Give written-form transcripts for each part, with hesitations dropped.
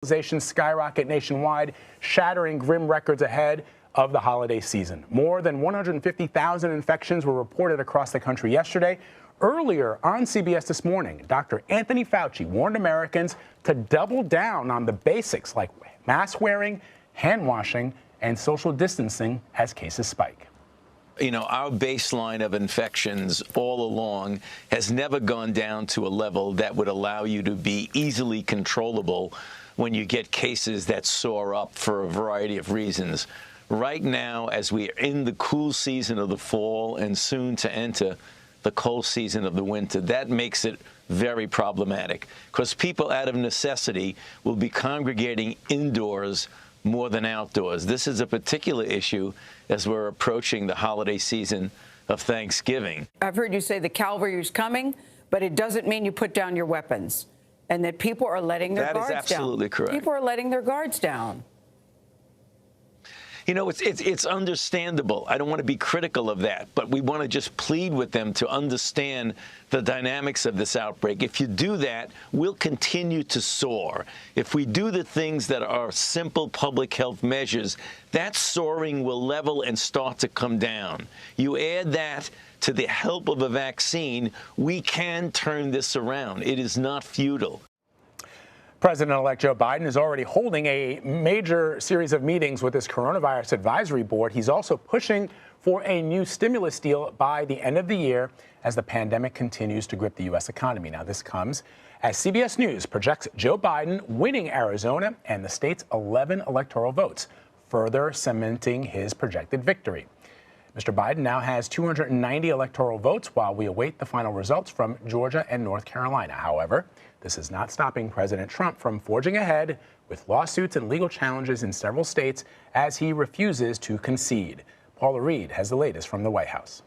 Skyrocket nationwide, shattering grim records ahead of the holiday season. More than 150,000 infections were reported across the country yesterday. Earlier on CBS This Morning, Dr. Anthony Fauci warned Americans to double down on the basics like mask wearing, hand washing, and social distancing as cases spike. You know, our baseline of infections all along has never gone down to a level that would allow you to be easily controllable when you get cases that soar up for a variety of reasons. Right now, as we are in the cool season of the fall and soon to enter the cold season of the winter, that makes it very problematic because people out of necessity will be congregating indoors more than outdoors. This is a particular issue as we're approaching the holiday season of Thanksgiving. I've heard you say the cavalry is coming, but it doesn't mean you put down your weapons and that people are letting their guards down. That is absolutely correct. People are letting their guards down. You know, it's understandable. I don't want to be critical of that, but we want to just plead with them to understand the dynamics of this outbreak. If you do that, we'll continue to soar. If we do the things that are simple public health measures, that soaring will level and start to come down. You add that to the help of a vaccine, we can turn this around. It is not futile. President-elect Joe Biden is already holding a major series of meetings with his coronavirus advisory board. He's also pushing for a new stimulus deal by the end of the year as the pandemic continues to grip the U.S. economy. Now, this comes as CBS News projects Joe Biden winning Arizona and the state's 11 electoral votes, further cementing his projected victory. Mr. Biden now has 290 electoral votes while we await the final results from Georgia and North Carolina. However, this is not stopping President Trump from forging ahead with lawsuits and legal challenges in several states as he refuses to concede. Paula Reed has the latest from the White House.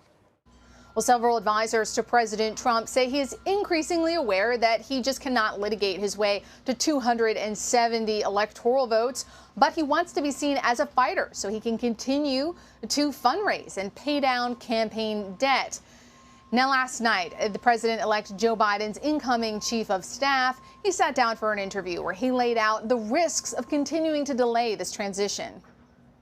Well, several advisors to President Trump say he is increasingly aware that he just cannot litigate his way to 270 electoral votes, but he wants to be seen as a fighter so he can continue to fundraise and pay down campaign debt. Now, last night, the president-elect Joe Biden's incoming chief of staff, he sat down for an interview where he laid out the risks of continuing to delay this transition.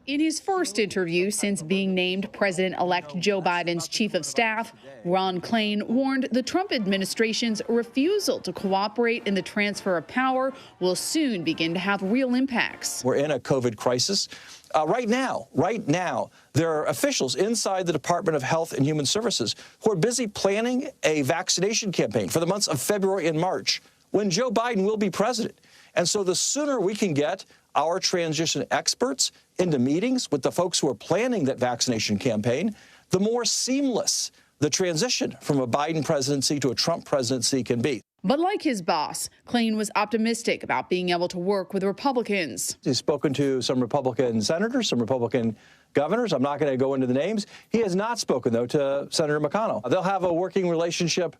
In his first interview since being named President-elect Joe Biden's chief of staff, Ron Klain warned the Trump administration's refusal to cooperate in the transfer of power will soon begin to have real impacts. We're in a COVID crisis. Right now, there are officials inside the Department of Health and Human Services who are busy planning a vaccination campaign for the months of February and March when Joe Biden will be president. And so the sooner we can get our transition experts into meetings with the folks who are planning that vaccination campaign, the more seamless the transition from a Biden presidency to a Trump presidency can be. But like his boss, Klain was optimistic about being able to work with Republicans. He's spoken to some Republican senators, some Republican governors. I'm not going to go into the names. He has not spoken, though, to Senator McConnell. They'll have a working relationship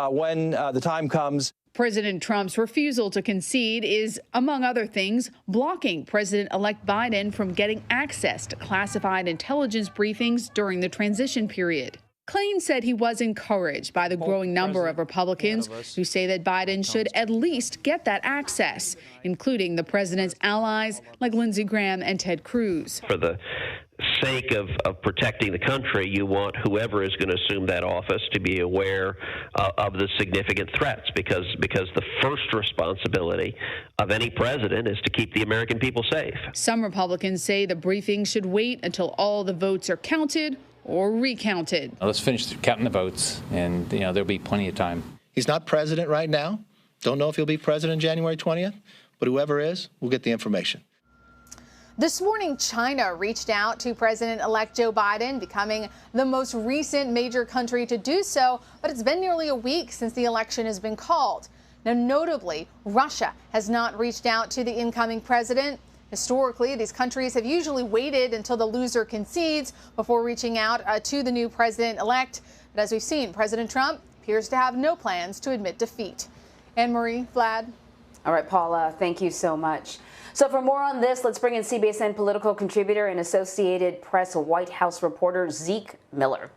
when the time comes. President Trump's refusal to concede is, among other things, blocking President-elect Biden from getting access to classified intelligence briefings during the transition period. Klain said he was encouraged by the growing number of Republicans who say that Biden should at least get that access, including the president's allies like Lindsey Graham and Ted Cruz. For the sake of protecting the country, you want whoever is going to assume that office to be aware of the significant threats, because the first responsibility of any president is to keep the American people safe. Some Republicans say the briefing should wait until all the votes are counted or recounted. Let's finish counting the votes, and there'll be plenty of time. He's not president right now. Don't know if he'll be president January 20th, but whoever is, we'll get the information. This morning, China reached out to President-elect Joe Biden, becoming the most recent major country to do so, but it's been nearly a week since the election has been called. Now, notably, Russia has not reached out to the incoming president. Historically, these countries have usually waited until the loser concedes before reaching out to the new president-elect. But as we've seen, President Trump appears to have no plans to admit defeat. Anne Marie, Vlad. All right, Paula, thank you so much. So for more on this, let's bring in CBSN political contributor and Associated Press White House reporter Zeke Miller.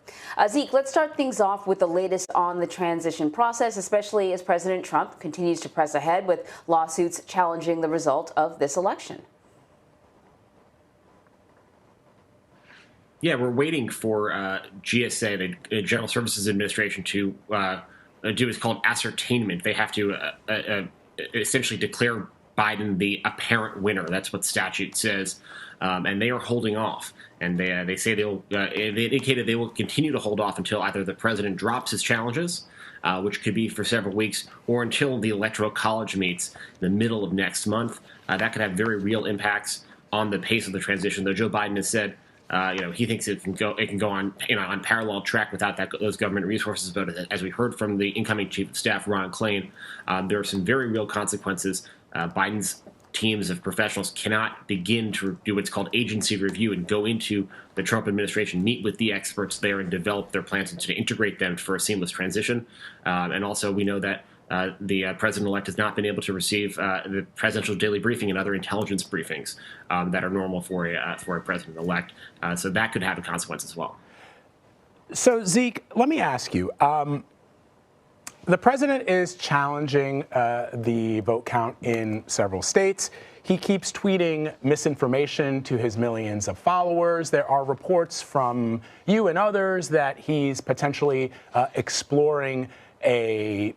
Zeke, let's start things off with the latest on the transition process, especially as President Trump continues to press ahead with lawsuits challenging the result of this election. Yeah, we're waiting for GSA, the General Services Administration, to do what's called ascertainment. They have to essentially declare Biden the apparent winner. That's what statute says, and they are holding off. And they say they indicated they will continue to hold off until either the president drops his challenges, which could be for several weeks, or until the Electoral College meets in the middle of next month. That could have very real impacts on the pace of the transition. Though Joe Biden has said, he thinks it can go on, on parallel track without those government resources. But as we heard from the incoming Chief of Staff, Ron Klain, there are some very real consequences. Biden's teams of professionals cannot begin to do what's called agency review and go into the Trump administration, meet with the experts there, and develop their plans and to integrate them for a seamless transition. And also, we know that the president-elect has not been able to receive the presidential daily briefing and other intelligence briefings that are normal for a president-elect. So that could have a consequence as well. So, Zeke, let me ask you. The president is challenging the vote count in several states. He keeps tweeting misinformation to his millions of followers. There are reports from you and others that he's potentially exploring some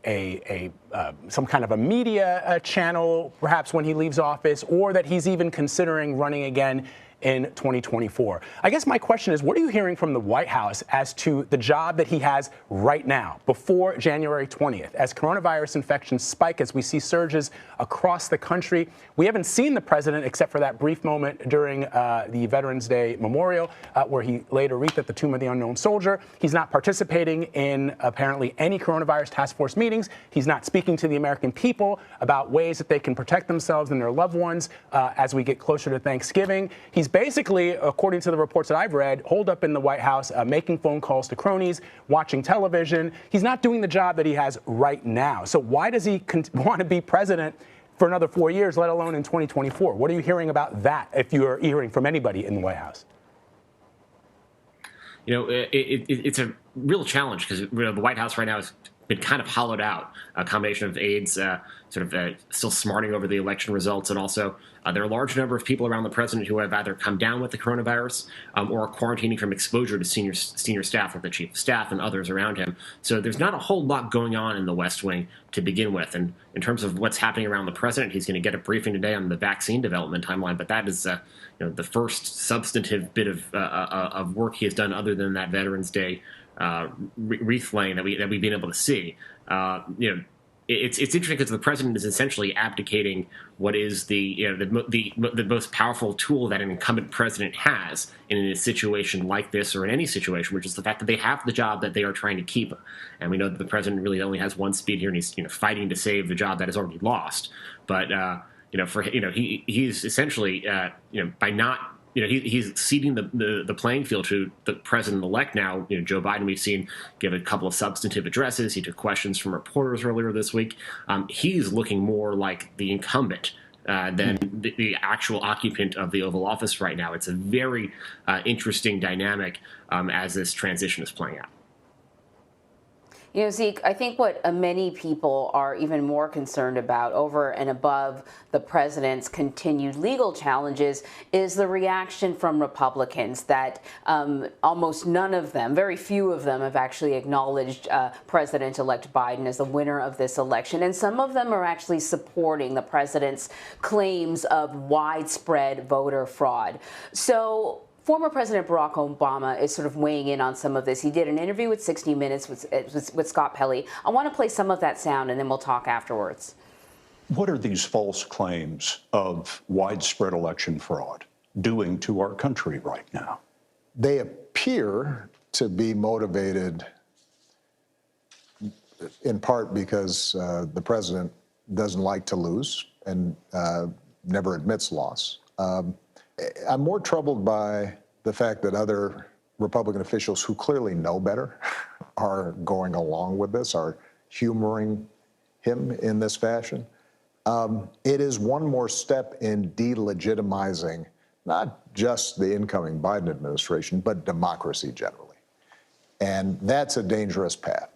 kind of a media channel, perhaps when he leaves office, or that he's even considering running again in 2024. I guess my question is, what are you hearing from the White House as to the job that he has right now, before January 20th? As coronavirus infections spike, as we see surges across the country, we haven't seen the president except for that brief moment during the Veterans Day memorial, where he laid a wreath at the Tomb of the Unknown Soldier. He's not participating in apparently any coronavirus task force meetings. He's not speaking to the American people about ways that they can protect themselves and their loved ones as we get closer to Thanksgiving. He's basically, according to the reports that I've read, holed up in the White House, making phone calls to cronies, watching television. He's not doing the job that he has right now. So why does he want to be president for another 4 years, let alone in 2024? What are you hearing about that, if you are hearing from anybody in the White House? It's a real challenge because the White House right now has been kind of hollowed out. A combination of aides still smarting over the election results, and also there are a large number of people around the president who have either come down with the coronavirus or are quarantining from exposure to senior staff, like the chief of staff and others around him. So there's not a whole lot going on in the West Wing to begin with. And in terms of what's happening around the president, he's going to get a briefing today on the vaccine development timeline. But that is the first substantive bit of work he has done other than that Veterans Day wreath laying that we've been able to see. It's interesting because the president is essentially abdicating what is the most powerful tool that an incumbent president has in a situation like this, or in any situation, which is the fact that they have the job that they are trying to keep. And we know that the president really only has one speed here, and he's fighting to save the job that is already lost. But he's essentially by not. He's ceding the playing field to the president-elect now. Joe Biden, we've seen give a couple of substantive addresses. He took questions from reporters earlier this week. He's looking more like the incumbent than the actual occupant of the Oval Office right now. It's a very interesting dynamic as this transition is playing out. Zeke, I think what many people are even more concerned about, over and above the president's continued legal challenges, is the reaction from Republicans that almost none of them, very few of them, have actually acknowledged President-elect Biden as the winner of this election. And some of them are actually supporting the president's claims of widespread voter fraud. So former President Barack Obama is sort of weighing in on some of this. He did an interview with 60 Minutes with Scott Pelley. I want to play some of that sound, and then we'll talk afterwards. What are these false claims of widespread election fraud doing to our country right now? They appear to be motivated in part because the president doesn't like to lose and never admits loss. I'm more troubled by the fact that other Republican officials who clearly know better are going along with this, are humoring him in this fashion. it is one more step in delegitimizing not just the incoming Biden administration, but democracy generally. And that's a dangerous path.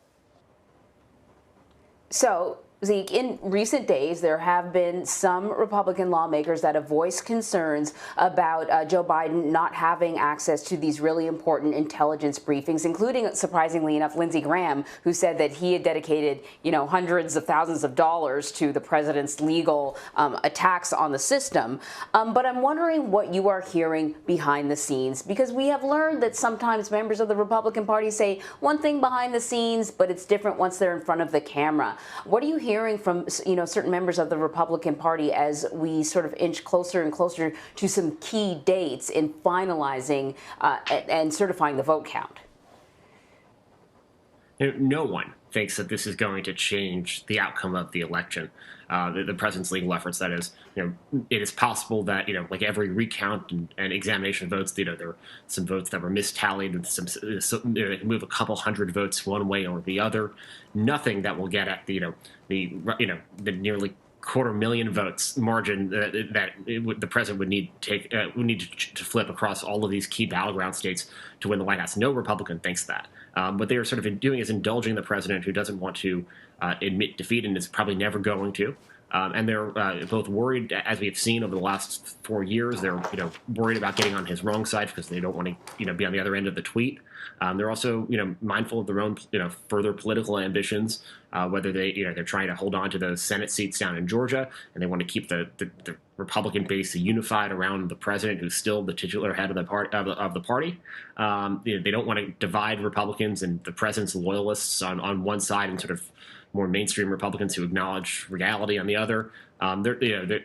So, Zeke, in recent days, there have been some Republican lawmakers that have voiced concerns about Joe Biden not having access to these really important intelligence briefings, including, surprisingly enough, Lindsey Graham, who said that he had dedicated, hundreds of thousands of dollars to the president's legal attacks on the system. But I'm wondering what you are hearing behind the scenes, because we have learned that sometimes members of the Republican Party say one thing behind the scenes, but it's different once they're in front of the camera. What are you hearing from certain members of the Republican Party as we sort of inch closer and closer to some key dates in finalizing and certifying the vote count? No one thinks that this is going to change the outcome of the election. The president's legal efforts, that is, it is possible that, like every recount and examination of votes, there were some votes that were mistallied, and they can move a couple hundred votes one way or the other. Nothing that will get at the nearly 250,000 votes margin that the president would need to flip across all of these key battleground states to win the White House. No Republican thinks that. What they are sort of doing is indulging the president, who doesn't want to admit defeat and is probably never going to. And they're both worried, as we've seen over the last 4 years. They're worried about getting on his wrong side because they don't want to be on the other end of the tweet. They're also mindful of their own further political ambitions, whether they're trying to hold on to those Senate seats down in Georgia, and they want to keep the Republican base unified around the president, who's still the titular head of the party. They don't want to divide Republicans and the president's loyalists on one side and sort of more mainstream Republicans who acknowledge reality on the other.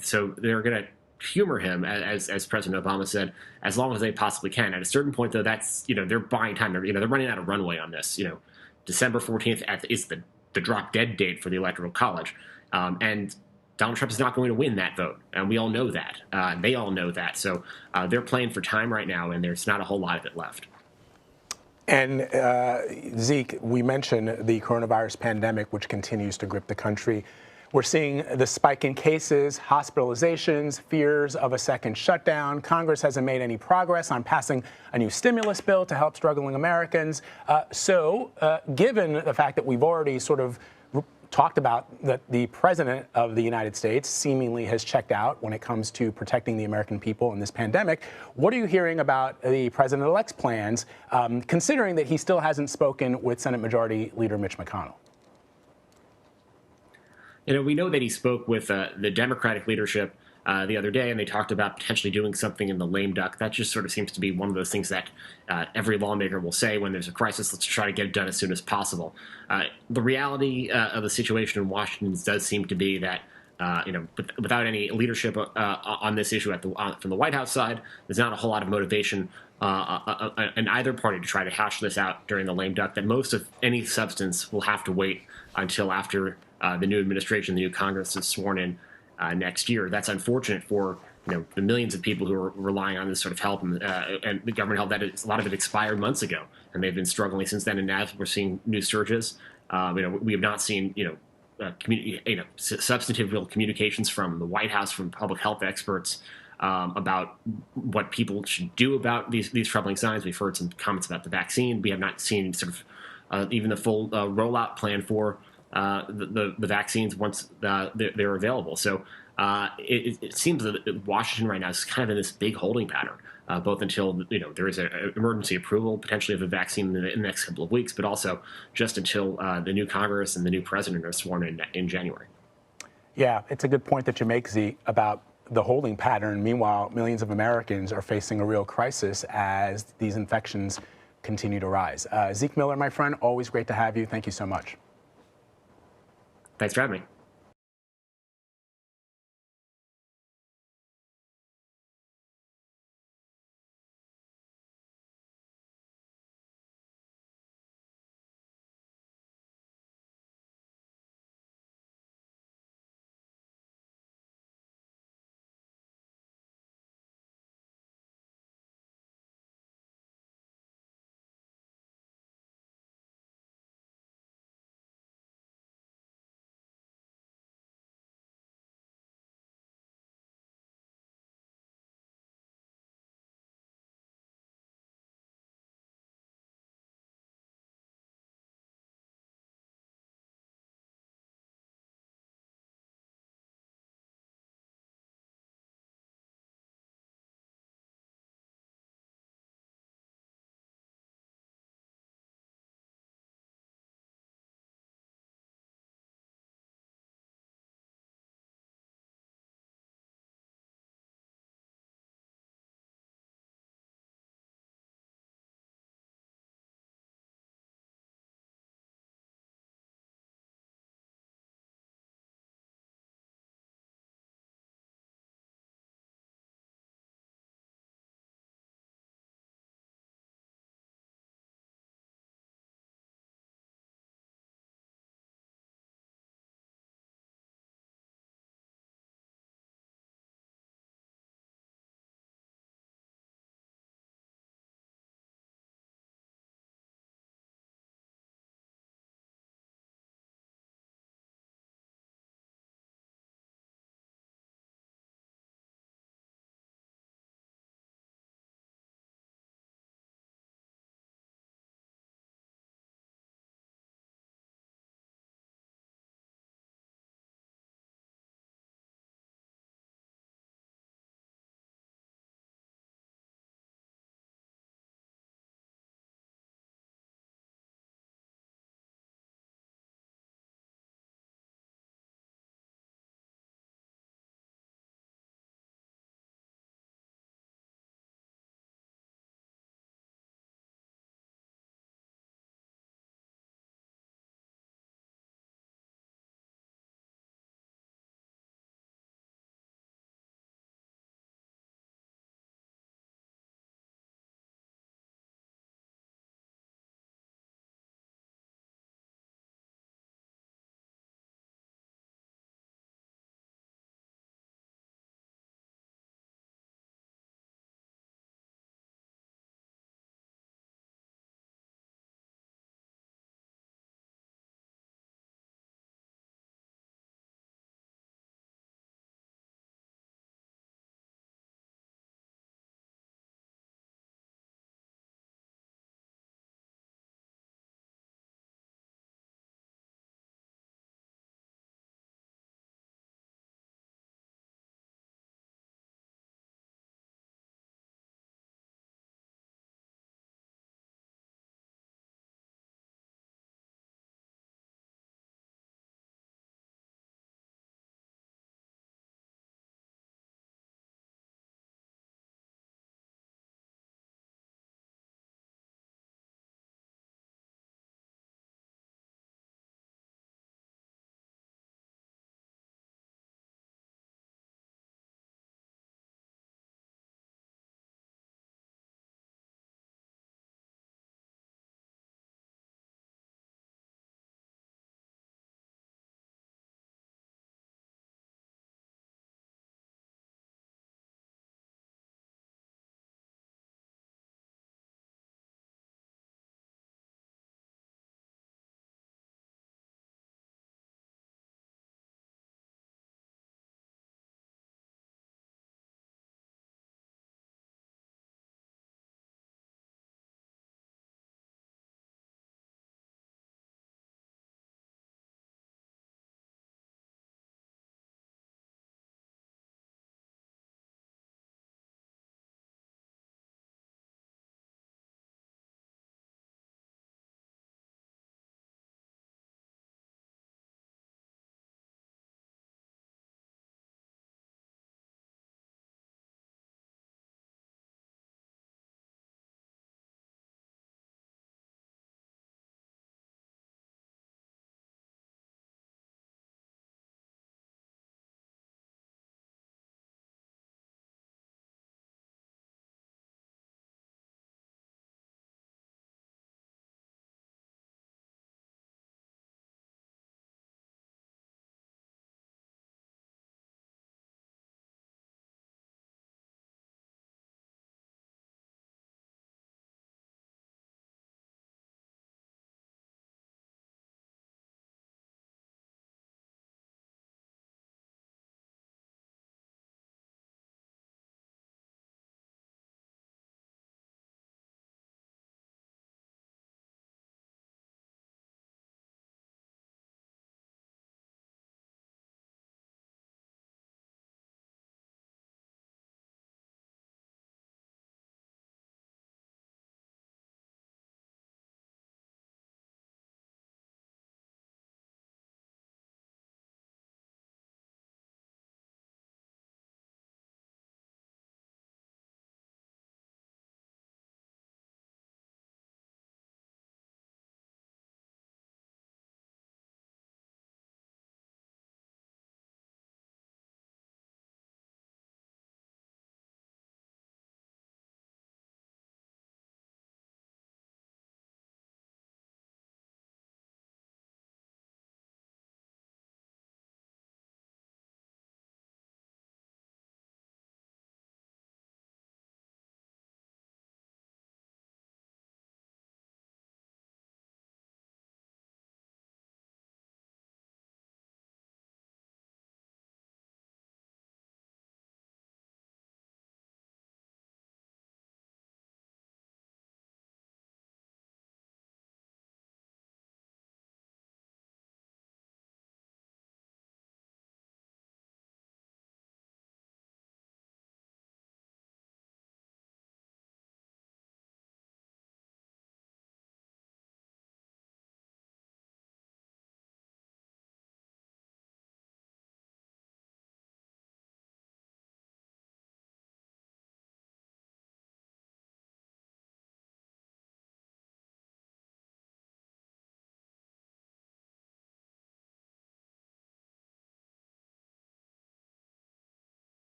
So they're going to humor him, as President Obama said, as long as they possibly can. At a certain point, though, that's they're buying time. They're running out of runway on this. December 14th is the drop dead date for the Electoral College, and Donald Trump is not going to win that vote, and we all know that. They all know that. So they're playing for time right now, and there's not a whole lot of it left. And Zeke, we mentioned the coronavirus pandemic, which continues to grip the country. We're seeing the spike in cases, hospitalizations, fears of a second shutdown. Congress hasn't made any progress on passing a new stimulus bill to help struggling Americans. So given the fact that we've already sort of talked about that the president of the United States seemingly has checked out when it comes to protecting the American people in this pandemic, what are you hearing about the president-elect's plans, considering that he still hasn't spoken with Senate Majority Leader Mitch McConnell? We know that he spoke with the Democratic leadership the other day, and they talked about potentially doing something in the lame duck. That just sort of seems to be one of those things that every lawmaker will say when there's a crisis. Let's try to get it done as soon as possible. The reality of the situation in Washington does seem to be that without any leadership on this issue from the White House side, there's not a whole lot of motivation in either party to try to hash this out during the lame duck. That most of any substance will have to wait until after the new administration, the new Congress is sworn in next year. That's unfortunate for the millions of people who are relying on this sort of help and the government help. A lot of it expired months ago, and they've been struggling since then. And now we're seeing new surges. We have not seen substantive real communications from the White House, from public health experts about what people should do about these troubling signs. We've heard some comments about the vaccine. We have not seen sort of even the full rollout plan for the vaccines once they're available. So it seems that Washington right now is kind of in this big holding pattern, both until there is an emergency approval potentially of a vaccine in the next couple of weeks, but also just until the new Congress and the new president are sworn in January. Yeah, it's a good point that you make, Zeke, about the holding pattern. Meanwhile, millions of Americans are facing a real crisis as these infections continue to rise. Zeke Miller, my friend, always great to have you. Thank you so much. Thanks for having me.